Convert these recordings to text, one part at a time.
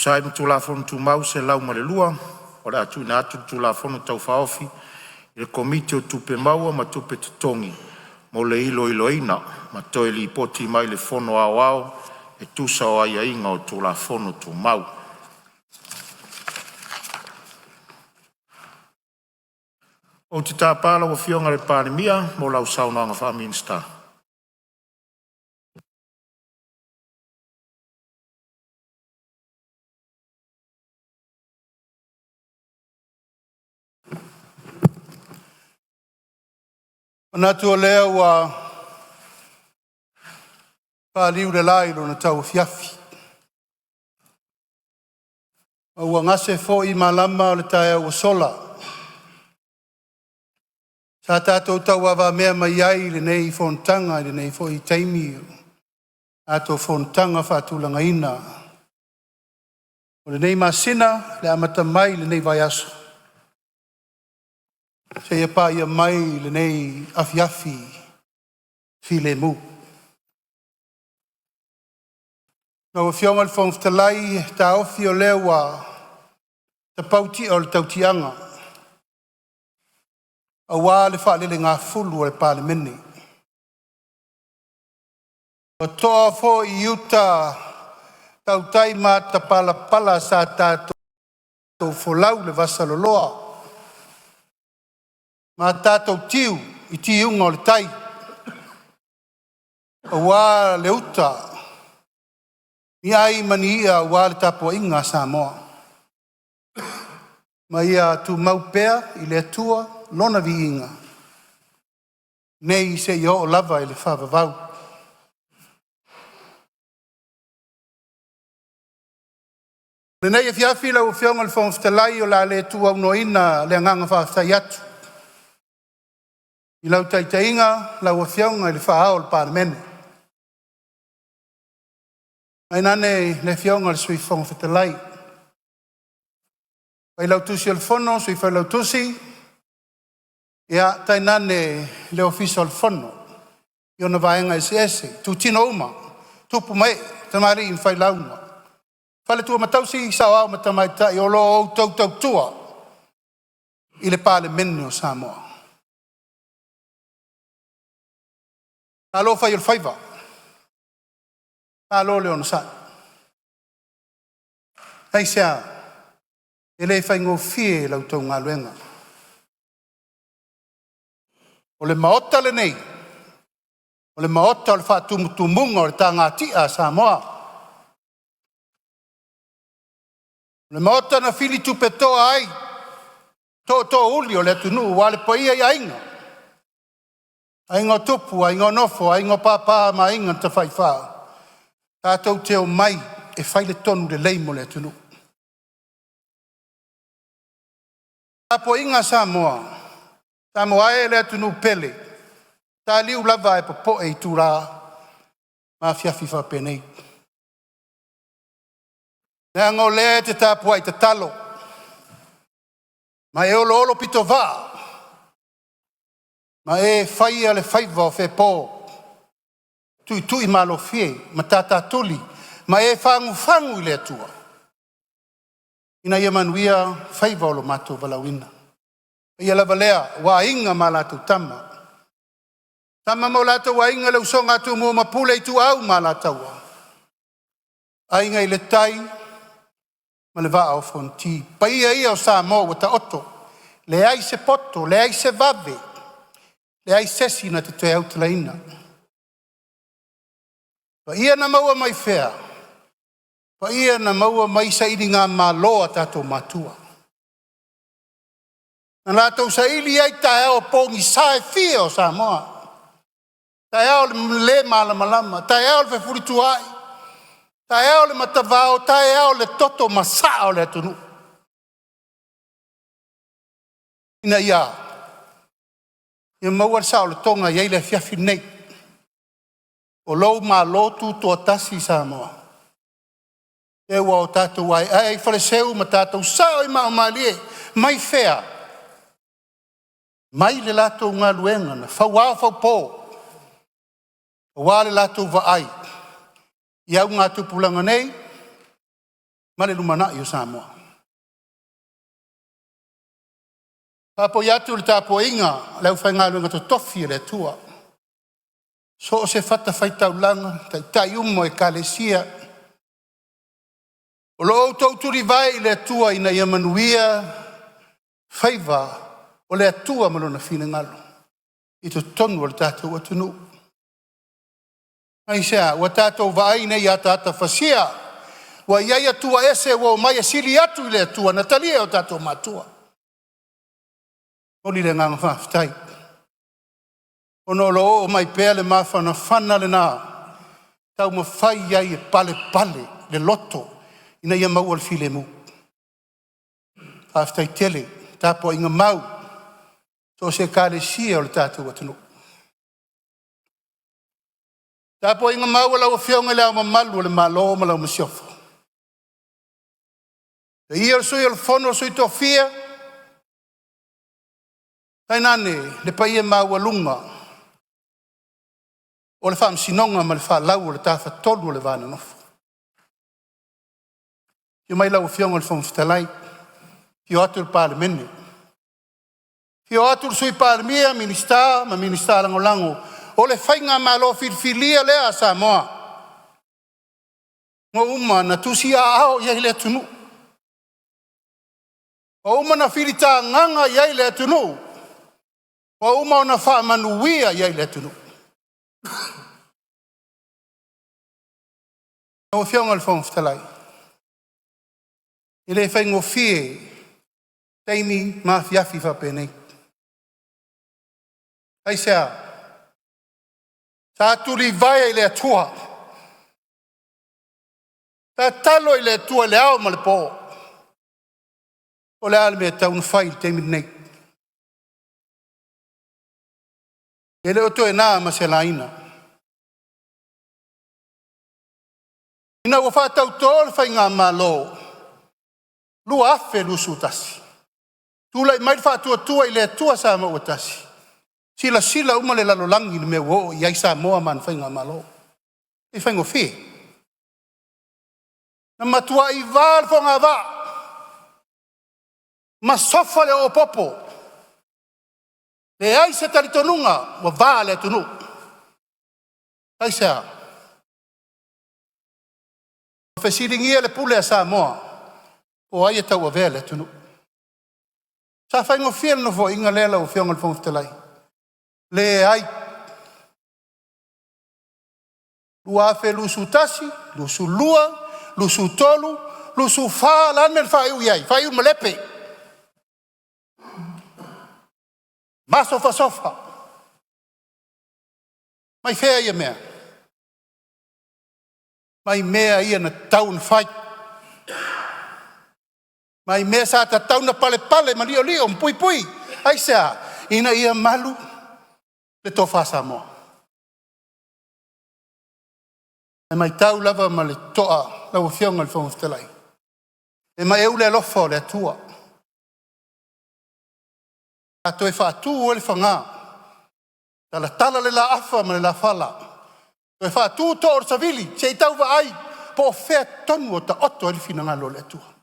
Sai tu la fono tu mau se lau malelua, ora tu na tu la fono tau faofi, il komite o tupe maua ma tupe tutongi, mo le iloina, ma toe li poti mai le fono au e tusa o aia inga o tu la fono tu mau. O te tāpala o Afioga le Palemia, mo lau Saunoaga wha-minista. Ona tua lea wa pāliu le lailo na tau fiafi. Ua ngase fo I malama o le tae ua sola. Sa tātou tau awa mea mai ai le nei fontanga, le nei fo I taimi. Ato fontanga whātulanga ina. O le nei masina, le amata mai le nei vai aso. Se ia pā ia mai le nei afiafi file mu. Na Afioga le whaumwhtalai ta ofi o lewa ta pauti o le tautianga. A wā le whaalele ngā fulu o le Palemene. O toa fo I uta tautai mā ta pala sa tātou folau le vasaloloa. Ma tātou tiu I tiunga o le tai. A wā le uta. I ai mani ia wā le tapua inga Samoa. Ma ia tu maupea I le atua lona vi inga. Nei se I o lava I le whawavau. Le nei e fiafi lau Afioga le whaumwhtalai o la le tua unoina le anganga whawhtai atu. I lau taitainga, lau Afioga I le whaao le Palemene. Ai nane le Afioga le sui whaumwhitalai. Ai lau tusi o le fono, sui whai lau tusi. Ia tai nane le ofisa o le fono. I ona vaenga ese, tu tino uma, tupu mai, tamari I whai launga. Whale tua matausi I sao au matamai ta I olo o tau tua. I le Palemene o Samoa. Alo fai il faiva. Alo le ono sa. Ai sea. Ele fai ngo fie lau tau ngā luenga. O le maota le nei. O le maota o le whaatumutumunga o le tā ngā tia Samoa. O le maota na fili tupe toa ai. To uli o le atunu. Wale paia I ainga. Ainga tupu, ainga nofo, ainga papa ma ainga ta whai whao. Tātou te o mai e whaile tonu le leimo le atunu. Tāpo inga Samoa. Samoa e le atunu pele. Tā liu lava e popo e tūrā. Ma fiafi whapenei. Nea ngō lea te tāpua I te talo. Ma e olo pito vaa. Ma e whaia le whaiva o whepō. Tui malo fie, ma tata tuli. Ma e whangu I le atua. Ina ia manuia whaiva o lo mato walawina. Ia lava lea, wa inga ma lato tama. Tama mo lato wa inga leu songa tu mo mapule I tu au ma lataua. A inga I le tai, ma le vaa o fonti. Pa ia o Samoa o ta oto. Le ai se poto, le ai se vave. Le ai sesi na te te autalaina. Pa ia na maua mai whea. Pa ia na maua mai sa ili ngā māloa tātou matua. Na lātou sa ili ai tae ao pōngi sae fie o Samoa. Tae ao le malama, tae ao le whefuritu ai. Tae ao le matavao, tae ao le toto masa o le atunu. Ina ia. Ia maua sao le tonga iei le fiafi nei. O lou mā lotu toa tasi Samoa. E ua o tātou ai. Ai whare seu ma tātou sao I mao malie. Mai whea. Mai le lātou ngā luenga na. Whau pō. Wā le lātou wa ai. Iau ngā tupulanga nei. Male lumana i o Samoa. Tapo iatu le tapo inga, leu whainga luenga to tofi le tua. So o se fata whaitaulanga, tai umo e kalesia. O lo outou turi vai le tua ina ia manuia, whaiva o le atua malona fina ngalo. I to tonu o le tātou atunu. Ai sea, wa tātou vai nei a tāta whasia, wa iai atua ese wa o mai a sili atu i le atua, na talia o tātou matua. Oli le nganga whaftai. Ono lo o mai pēr le mawhana whana le nā. Tau ma whai iai e pale pale le loto ina ia mau al file mu. Whaftai tele, tāpo inga mau. So se kāre sia o le tātou atunu. Tāpo inga mau lau whionga le au mamalu o le malo ma lau masiofo. E ia o sui o le fono o sui tō fia. Tainane, le paia mau alunga. O le whaam sinonga ma le wha lau o le tāwha tolu o le vāna nofo. Ia mai lau whionga le whamwhitalai. Fio atu le Palemia. Fio atu le sui Palemia, minister, ma minister lango lango. O le whainga malo filfilia lea Samoa. Ngo uma na tusi a ao iai le tunu. O uma na filita nganga iai le tunu. O uma na wha manuia iai le tunu. O whionga le whamwhitalai. I le whaingo fie, teimi ma fiafi whapenei. Ai sea, sa tuli vai i le atua. Sa talo i le atua le au ma le po. O le ale mea taun whai teimi nei. E le oto e nā ma se laina. Ina ua whātau tō le whai ngā malo. Luafe lusu tasi. Tula i mai whātua tua i le atua sa ma ua tasi. Sila uma le lalolangi ni mea wo i aisa moa man whainga malo. I whaingo whi. Na matua i vār whonga wā. Ma sofa le o popo. Le aise taritonunga wa vā le tunu. Aisa. Nuafesili le pule a sa moa. O aia tau a vea le tunu. Sa whaingo whiel no fo inga lela o whionga le whongwhitalai. Le ai. Luafe lusu tasi, lusu lua, lusu tolu, lusu wha, lan men wha iu iai, wha iu malepe. Ma sofa sofa. Mai whea ia mea. Mai mea ia na taun whai. Mai mea sa ta taun na pale pale, ma lio lio, mpui pui. Aisa, ina ia malu. Le tofa Samoa. E mai tau lava ma le toa, lau whionga le whamwhitalai. E mai eu le alofa o le atua. Ato e whaatu o le whanga. Tala le la afa ma le la whala. To e whaatu to o savili, se i tau wa ai, po o whea tonu o ta oto e le whinangalo le atua.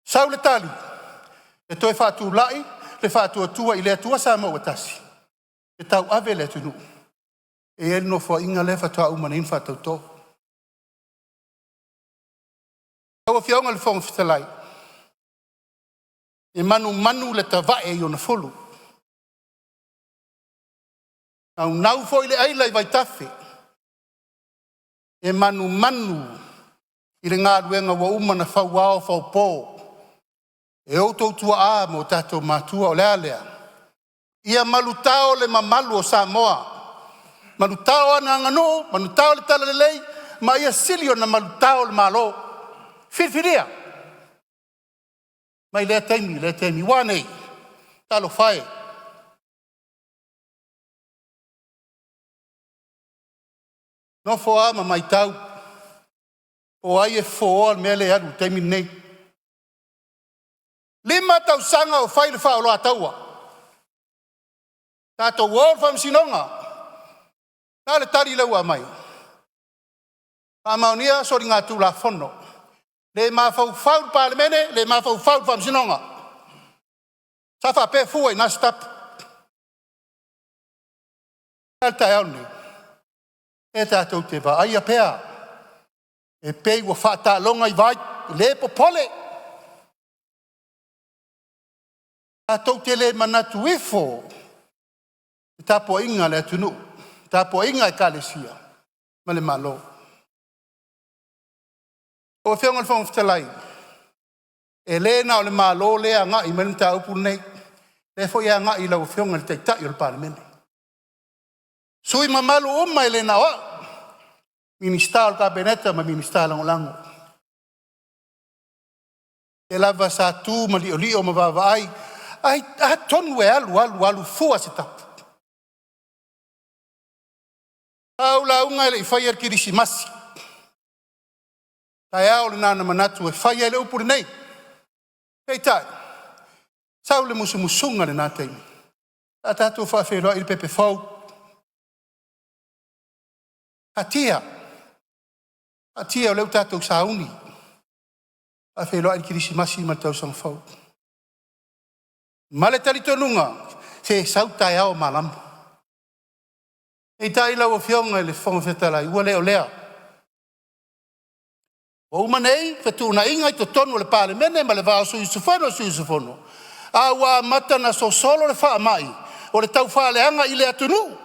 Sau le tali, e to e whaatu lai, le whaatu atua i le atua Samoa o tasi. E tau ave le tunu. E el no fo inga lefa toa umana infa tau tō. Tau a whiaunga le whamwhitalai. E manu le tawae i ona folu. Au nau fo i le aila i vai tafe. E manu i le ngā ruenga wa umana whau ao whau pō. E outou tua a mo tātou mātua o Lealea. Ia malutao le mamalu o Samoa. Malutao ana ngano, malutao le tala lelei, ma ia silio na malutao le malo. Whirwhiria. Mai lea taimi, wanei. Talo whae. No foa ma mai tau. O ai e foa al mele adu taimi nei. Lima tau sanga o whai le wha o loa taua. Tātou wōr wham sinonga. Nā le tari lau a mai. A maunia sori ngā tū la fono. Le mafau palemene, le mafau famsinonga. Safa pe fua na stap. Alta yauni. E tātou te wa aia pea. E pei wa whata longa I vai, le popole. Tātou te le manatu ifo. Tapo inga le tunu. Tapo inga I kalesia. Male malo. O whionga le whangwhitalai. E le na o le malo le a ngai menu ta upu nei. Le fo ia ngai lau whionga le teitai o le palemene. Sui mamalu umma le na wa. Minister o kabineta ma minister lango. E lava sa tu ma li o ma vavai. Ai tonu e alu fua se tapu. Au la unga le whai ar kirisimasi. Tai au le nana manatu e whai le upuri nei. Kei tai. Sau le musunga le nā teimi. A tātou whawheroa I le pepe whau. Hatia o leu tātou sauni. Whawheroa I le kirisimasi ma tau sang whau. Male talitonunga. Se sau tai au malamu. E tai lau o whionga le whangawhetalai, ua leo lea. O umanei, whetuna inga I to tonu le palemene, ma le vāo suisufono. A ua matana so solo le wha mai, o le tau whaaleanga I le atunu.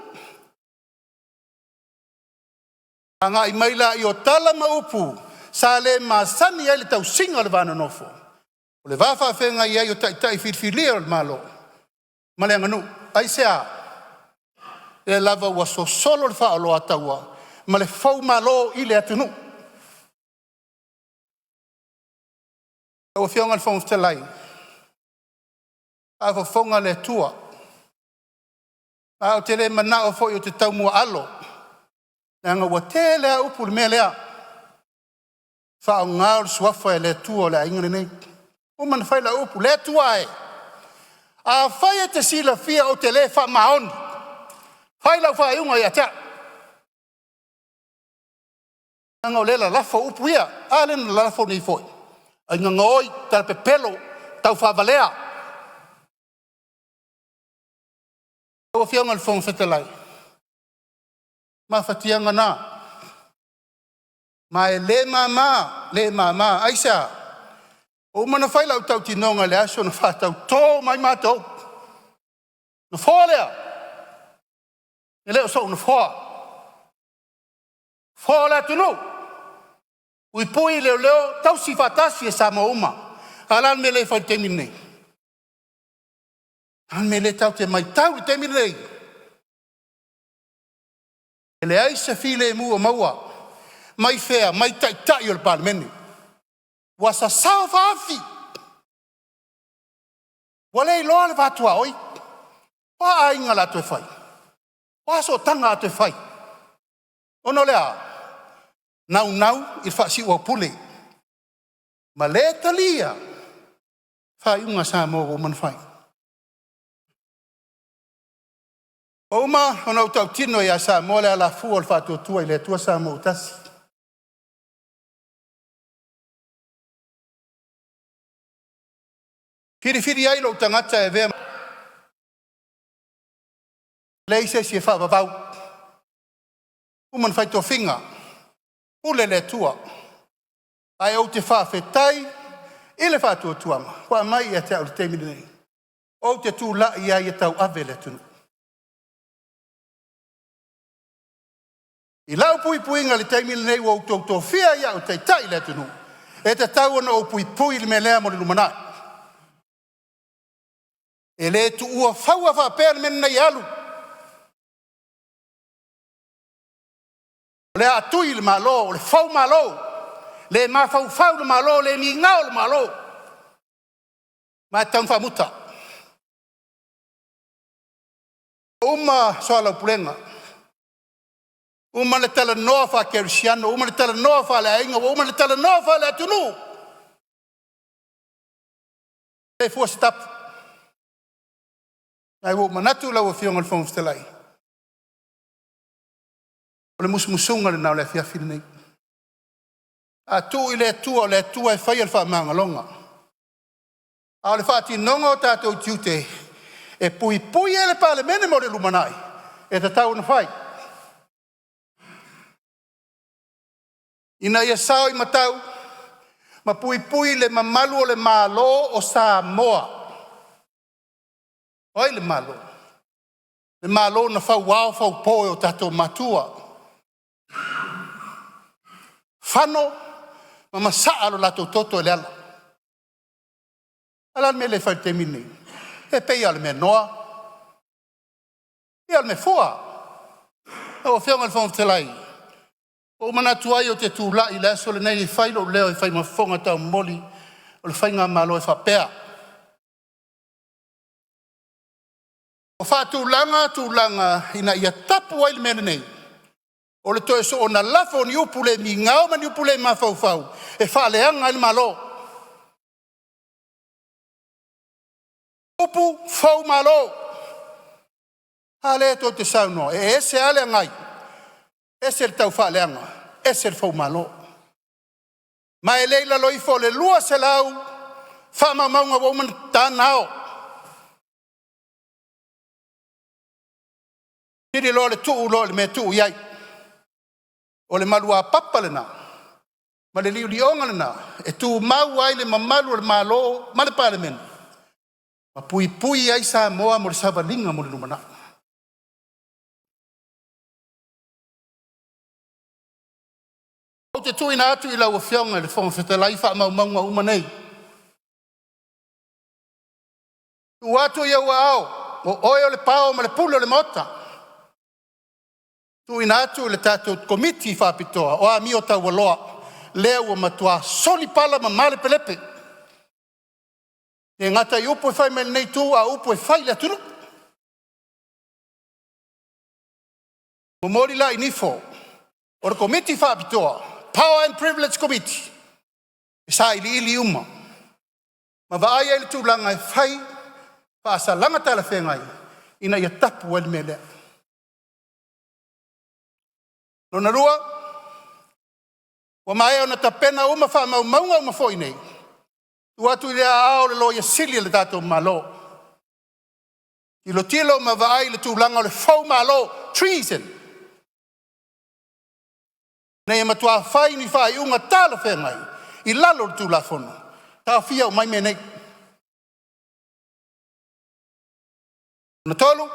Anga I maila I o tala maupu, sa le masani ai le tau singa le vana nofo. O le wafa whenga I ai o tai whirwhiria o le malo. Maleanga nu, ai sea. E lava ua so solo le wha aloa taua, ma le Fou Malo I le atunu. O whionga le whangwhitalai. A whafonga le tua. A o te le mana o fo I o te tau mua alo. Nanga ua te lea upu le mea lea. Wha o ngāo le suafa e le tua o le ingane nei. O man whai la upu, le tua e. A whai e te sila fia o te le wha maoni. Whai lau whai unga I atea. Nanga o Leala Lafo upu ia. A lena Lafo nei foi. A nganga oi, tala pe pelo, tau whavalea. O whionga le whangwhetalai. Ma whatianga nā. Ma e le mama, aisa. O mana whai lau tau tinonga le aso na whatau tō mai mātou. Na whōlea. E leo so una whoa. Whoa la tunu. Ui pui leo, tau si whatasi e sama uma. Alan me le whai temi nei. Alan me le tau te mai tau le temi nei. E le aisa file mua maua. Mai whea, mai tai o le palemene. Wasa sao whaafi. Wale loa le whatua oi. Wa ainga la tue whai. Waso tanga atu whai. Ono lea, nau I whasi ua pule. Ma le talia, whai unga sa mō o man whai. O uma, ono tau tino I a sa mō lea la fua o le whātua tua I le tua sa mō tasi. Whiri ai lo tangata e vea. Leise si e whawawau. Uman whai tō whinga. Ule le tua. Ai au te whawhetai. I le whātua tuama. Kua mai e te au le teimini nei. O te tū lai ai e tau ave le tunu. I lau puinga le teimini nei o tō tō whia ia o te tai le tunu. E te tau ana o pui le me lea mo le lumanai. E le tu ua whaua whapea le mena I alu. Le atui le malo, le Fou Malo, le mafau le malo, le mingao le malo. Ma tau whamuta. Uma soa lau pulenga. Uma le tala noa wha kerisiano, uma le tala noa wha le ainga, uma le tala noa wha le atunu. E fua stap. Ai wo manatu lau o whionga le whangwhitalai. O le musunga le nau le fiafiri nei. A tu ile tua le tua e whai al wha mangalonga. A le wha ti nonga o tātou tiute. E pui pui e le palemene mo le lumanai. E te tau na whai. Ina ia sao i matau. Ma pui pui le mamalu o le malo o Samoa. Oi le malo. Le malo na whau wao whau poe o tātou matua. Whano. Ma saa lo lato toto e leala. Ala me le whai te mini. E pei ala me noa. E ala me fua. O whianga le whanga te lai. O mana tuai o te tūlaʻi le aso le nei whai lo leo e whai mafonga tau moli. O le whai ngā malo e whapea. O tūlanga ina ia tapu ai le mena nei. O le toe so o na lafo ni upule mi ngau ma ni upule ma fau. E whaaleanga i le malo. Upu fau malo. Hale to te saunoa. E ese ale ngai. Ese le tau whaaleanga. Ese le fau malo. Ma e leila loifo le lua se lau. Wha maunga woman tānao. Tiri lo le tuu lo le me tuu iai. O le malua papa lena. Ma le liu lionga lena. E tu mau ai le mamalu le malo. Ma le parlemen. Ma pui pui ai sa moa mo le savalinga mo le lumana. O te tui na atu i Lauofionga le fonga whetalai wha maunga umanei. Tu atu i au ao. O oe o le pao ma le pulo le mota. Tu ina atu le tātou komiti whapitoa o a mio tau waloa leo o matua soli pala ma male pelepe. E ngata i upo e whai mele nei tu a upo e whai le aturu. Mo mori la inifo o le komiti whapitoa Power and Privilege Committee. E sa ili uma. Ma vaai ele tūlanga e whai whaasa langa tala whengai ina ia tapu ele mele. Nona rua, wa mai ona tapena uma wha maunga uma fo nei. Uatu i rea ao le loia sili le tātou malo. I lo tilo ma vaai le tūlanga o le Fou Malo, Treason. Nei ma tua whai ni whai unga tala whengai. I lalo le tūlafono. Tā whia o mai me nei. Na tolu,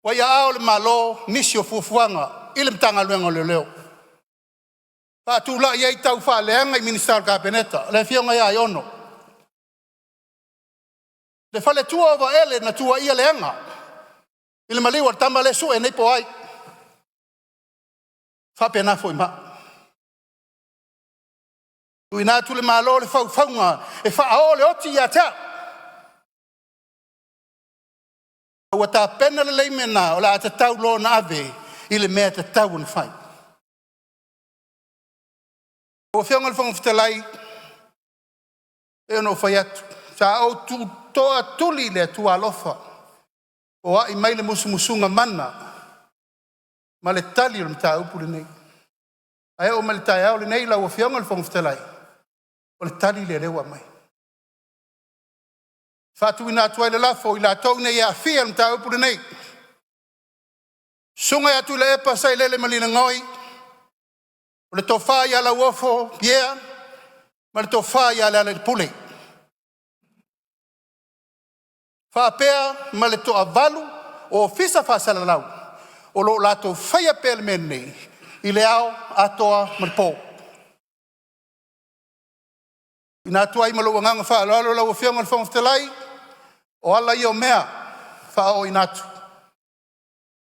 wa ia ao le malo nisi o fuafuanga. Ile mtanga luenga leo. Pa tula ia i tau wha leanga i minister kabineta. Le fionga ia i ono. Le fale tua ova ele na tua ia leanga. Ile maliwa tamba le su e nei po ai. Fa pena foi ma. Tu ina tu le malo le fau faunga. E fa ao le oti ia ta. Ua ta pena le leimena o la ata tau lo na ave. Ile mea te tau na whai. O whianga le whanga whetalai, e ono whai atu. Sa au tu toa tuli le tu alofa. O ai mai le musunga mana. Ma le tali o le mta upu le nei. Ai o ma le tai au le nei la o whianga le whanga whetalai. O le tali le rewa mai. Whatu ina atu ai le lafo i la tau nei a fia le mta upu le nei. Sunga ya Tuilaepa Saʻilele Malielegaoi. O le tofa ia Lauofo Pierre. Ma le tofa ia Lealaʻilepule. Whapea ma le toa valu o fisa whasalalau. O lo lato whaia pēle menei. I le ao atoa ma le pō. Ina atu ai ma lo wanganga whaaloalo lau o whianga le whangawhitalai. O ala i o mea whao inatu.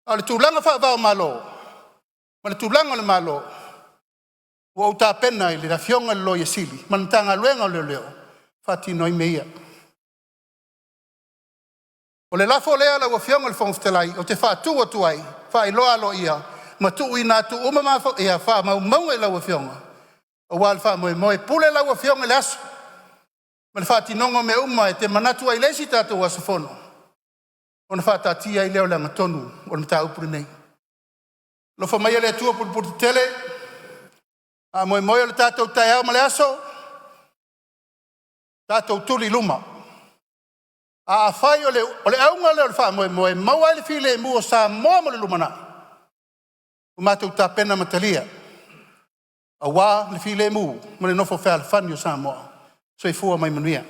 A le tūlanga whaavao malo. Ma le tūlanga le malo. Ua o tā pena i le rafionga le loia sili. Ma le tanga luenga leo leo. Whatino i meia. O le lafo lea la ua fionga le whangawhitalai. O te whaatua tuai. Wha i loa lo ia. Ma tuu i nā tu uma mawha. Ia wha maunga i la ua fionga. O wā le wha moe pule la ua fionga le asu. Ma le whaatinonga me uma e te manatu ai lesi tātou asafono. O na whātātia i leo langa tonu o na mta upuri nei. Lo wha mai le atua puru tele, A moe moe o le tātou tai au ma le aso. Tātou tuli luma. A whai o le aunga leo le wha moe moe maua le file mua sa moa mo le lumana. O mātou tā pena matalia. A wā le file mu mo le nofo whea le whani o sa moa. So i fua mai manuia.